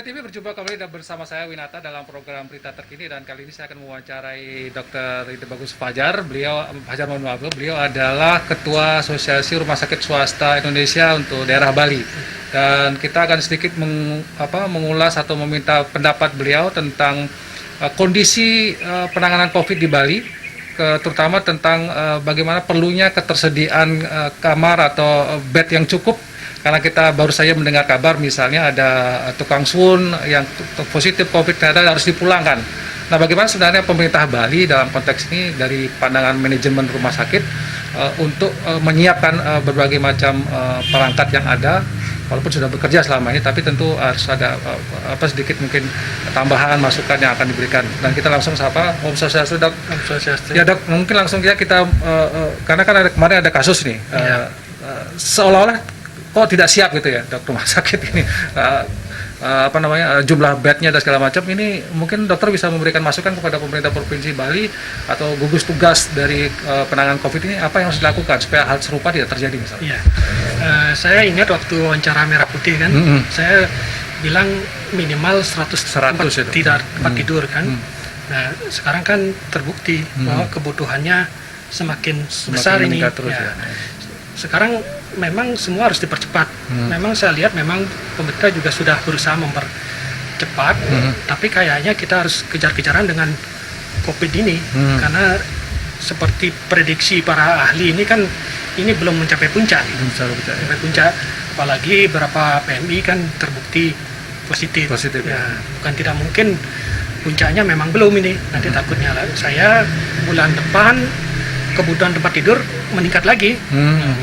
TV berjumpa kembali bersama saya Winata dalam program Berita Terkini, dan kali ini saya akan mewawancarai Dr. Ide Bagus Fajar. Beliau adalah Ketua Asosiasi Rumah Sakit Swasta Indonesia untuk daerah Bali. Dan kita akan sedikit mengulas atau meminta pendapat beliau tentang kondisi penanganan COVID di Bali, terutama tentang bagaimana perlunya ketersediaan kamar atau bed yang cukup. Karena kita baru saja mendengar kabar misalnya ada tukang sun yang positif COVID ternyata harus dipulangkan. Nah, bagaimana sebenarnya pemerintah Bali dalam konteks ini dari pandangan manajemen rumah sakit untuk menyiapkan berbagai macam perangkat yang ada, walaupun sudah bekerja selama ini, tapi tentu harus ada sedikit mungkin tambahan masukan yang akan diberikan. Dan kita langsung sapa Om Swastiastu, Dok. Om Swastiastu. Ya, Dok, mungkin langsung kita karena kan kemarin ada kasus nih, seolah-olah kok tidak siap gitu ya, Dok, rumah sakit ini jumlah bednya dan segala macam. Ini mungkin dokter bisa memberikan masukan kepada pemerintah Provinsi Bali atau gugus tugas dari penanganan COVID ini, apa yang harus dilakukan supaya hal serupa tidak terjadi misalnya. Saya ingat waktu wawancara Merah Putih kan, saya bilang minimal 100 tempat tidur kan. Nah, sekarang kan terbukti bahwa kebutuhannya semakin besar ini. Terus, Sekarang memang semua harus dipercepat. Memang saya lihat memang pemerintah juga sudah berusaha mempercepat, tapi kayaknya kita harus kejar-kejaran dengan COVID ini, karena seperti prediksi para ahli ini kan ini belum mencapai puncak. Apalagi beberapa PMI kan terbukti positif. Bukan tidak mungkin puncaknya memang belum ini. Nanti takutnya saya bulan depan kebutuhan tempat tidur meningkat lagi.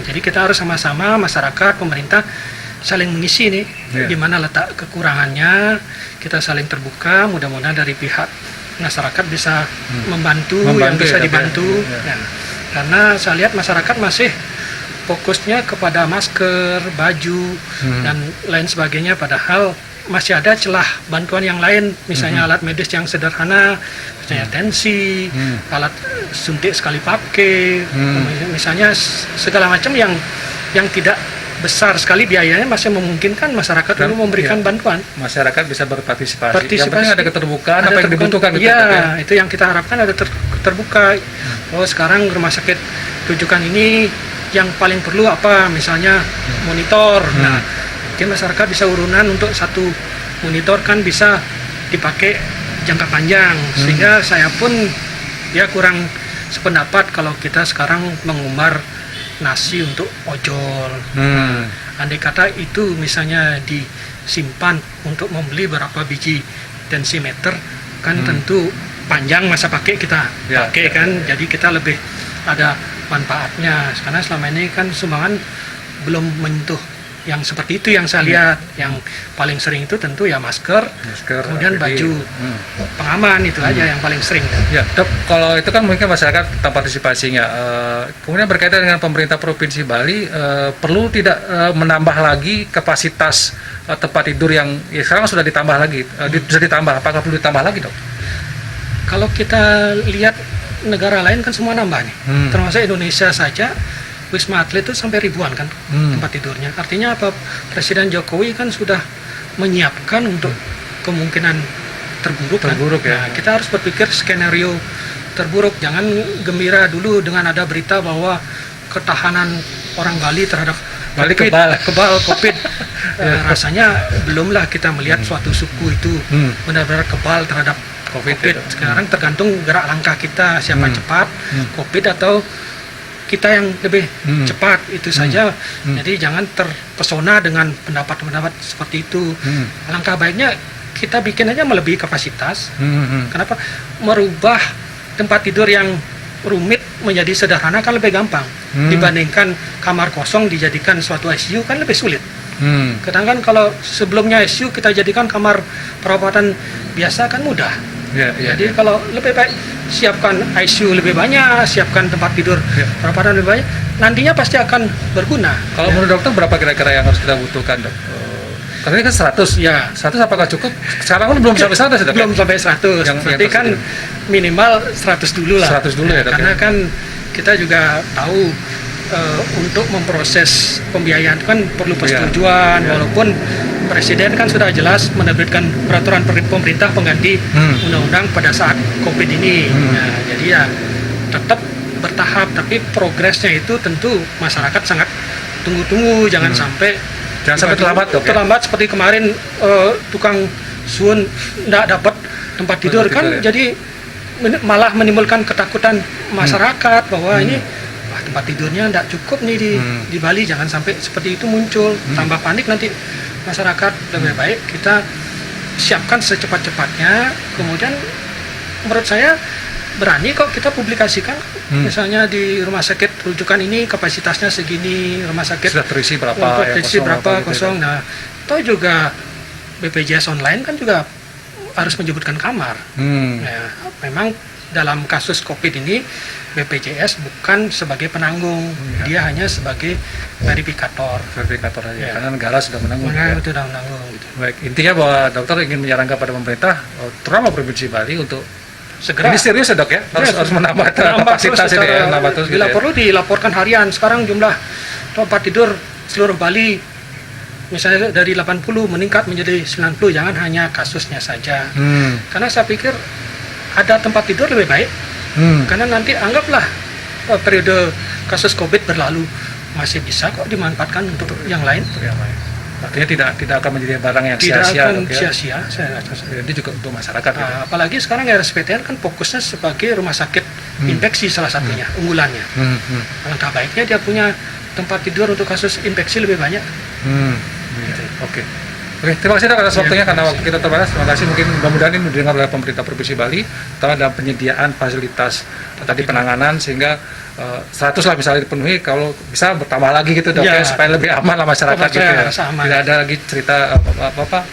Jadi kita harus sama-sama, masyarakat, pemerintah saling mengisi nih, di mana letak kekurangannya, kita saling terbuka. Mudah-mudahan dari pihak masyarakat bisa membantu yang bisa dibantu. Karena saya lihat masyarakat masih fokusnya kepada masker, baju, dan lain sebagainya, padahal masih ada celah bantuan yang lain, misalnya alat medis yang sederhana, misalnya tensi, alat suntik sekali pakai, misalnya segala macam yang tidak besar sekali biayanya, masih memungkinkan masyarakat dulu memberikan bantuan. Masyarakat bisa berpartisipasi. Yang penting ada keterbukaan, apa yang dibutuhkan. Itu yang kita harapkan, ada terbuka. Oh, sekarang rumah sakit rujukan ini yang paling perlu apa, misalnya monitor. Mungkin masyarakat bisa urunan untuk satu monitor kan bisa dipakai jangka panjang, sehingga saya pun kurang sependapat kalau kita sekarang mengumbar nasi untuk ojol. Andai kata itu misalnya disimpan untuk membeli berapa biji tensimeter, kan tentu panjang masa pakai kita pakai kan, jadi kita lebih ada manfaatnya. Karena selama ini kan sumbangan belum menyentuh yang seperti itu yang saya lihat. Yang paling sering itu tentu ya masker kemudian baju pengaman, itu aja yang paling sering. Ya, Dok, kalau itu kan mungkin masyarakat tentang partisipasinya. Kemudian berkaitan dengan pemerintah Provinsi Bali, perlu tidak menambah lagi kapasitas tempat tidur yang sekarang sudah ditambah lagi, bisa ditambah, apakah perlu ditambah lagi, Dok? Kalau kita lihat negara lain kan semua nambah nih, termasuk Indonesia saja. Wisma Atlet itu sampai ribuan kan tempat tidurnya. Artinya apa? Presiden Jokowi kan sudah menyiapkan untuk kemungkinan terburuk kan? Nah, kita harus berpikir skenario terburuk. Jangan gembira dulu dengan ada berita bahwa ketahanan orang Bali terhadap kebal COVID. Rasanya belumlah kita melihat suatu suku itu benar-benar kebal terhadap COVID. Sekarang tergantung gerak langkah kita, siapa cepat COVID atau kita yang lebih cepat, itu saja. Jadi jangan terpesona dengan pendapat-pendapat seperti itu. Alangkah baiknya kita bikin aja melebihi kapasitas. Kenapa? Merubah tempat tidur yang rumit menjadi sederhana kan lebih gampang dibandingkan kamar kosong dijadikan suatu ICU, kan lebih sulit. Kadang-kadang kalau sebelumnya ICU kita jadikan kamar perawatan biasa kan mudah. Jadi kalau lebih baik siapkan ICU lebih banyak, siapkan tempat tidur perawatan lebih banyak, nantinya pasti akan berguna. Kalau menurut dokter berapa kira-kira yang harus kita butuhkan, Dok? Karena ini kan 100. 100 apakah cukup? Sekarang kan belum sampai 100 ya, Dok? Belum sampai 100. Berarti kan minimal 100 dulu lah. 100 dulu ya, Dok? Karena kan kita juga tahu untuk memproses pembiayaan itu kan perlu persetujuan, walaupun Presiden kan sudah jelas menerbitkan peraturan pemerintah pengganti undang-undang pada saat COVID ini. Nah, jadi ya tetap bertahap, tapi progresnya itu tentu masyarakat sangat tunggu-tunggu, jangan sampai terlambat, Dok, ya? Terlambat seperti kemarin tukang sun nggak dapat tempat tidur kan, ya? jadi malah menimbulkan ketakutan masyarakat bahwa ini tempat tidurnya nggak cukup nih di Bali, jangan sampai seperti itu muncul, tambah panik nanti masyarakat. Lebih baik kita siapkan secepat-cepatnya, kemudian menurut saya berani kok kita publikasikan, misalnya di rumah sakit rujukan ini kapasitasnya segini, rumah sakit sudah terisi berapa, terisi berapa kosong. Nah, toh juga BPJS online kan juga harus menyebutkan kamar. Nah, memang dalam kasus COVID ini BPJS bukan sebagai penanggung, dia hanya sebagai verifikator aja, karena negara sudah menanggung. Itu sudah menanggung. Gitu. Baik, intinya bahwa dokter ingin menyarankan pada pemerintah, terutama Provinsi Bali, untuk segera. Ini serius ya, Dok, ya? Harus menambah kapasitas ini ya, menambah terus gitu bila ya. perlu dilaporkan harian. Sekarang jumlah tempat tidur seluruh Bali misalnya dari 80 meningkat menjadi 90, jangan hanya kasusnya saja. Karena saya pikir ada tempat tidur lebih baik. Karena nanti anggaplah periode kasus COVID berlalu, masih bisa kok dimanfaatkan untuk yang lain. Artinya tidak akan menjadi barang yang Tidak sia-sia. akan sia-sia, saya rasa. Ini juga untuk masyarakat. Nah, apalagi sekarang RSPTN kan fokusnya sebagai rumah sakit infeksi salah satunya, unggulannya. Alangkah baiknya dia punya tempat tidur untuk kasus infeksi lebih banyak. Oke, terima kasih, Dok, atas waktunya, karena waktu kita terbatas. Terima kasih. Mungkin mudah-mudahan ini didengar oleh pemerintah Provinsi Bali, terutama dalam penyediaan fasilitas tadi penanganan, sehingga 100 lah misalnya dipenuhi, kalau bisa bertambah lagi gitu, Dok, ya, supaya lebih aman lah masyarakat gitu ya. Tidak ada lagi cerita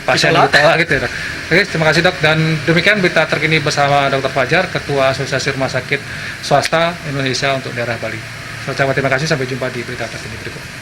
pasien ditolak gitu ya, Dok. Oke, terima kasih, Dok, dan demikian berita terkini bersama Dr. Fajar, Ketua Asosiasi Rumah Sakit Swasta Indonesia untuk daerah Bali. Saya ucapkan terima kasih, sampai jumpa di berita terkini berikut.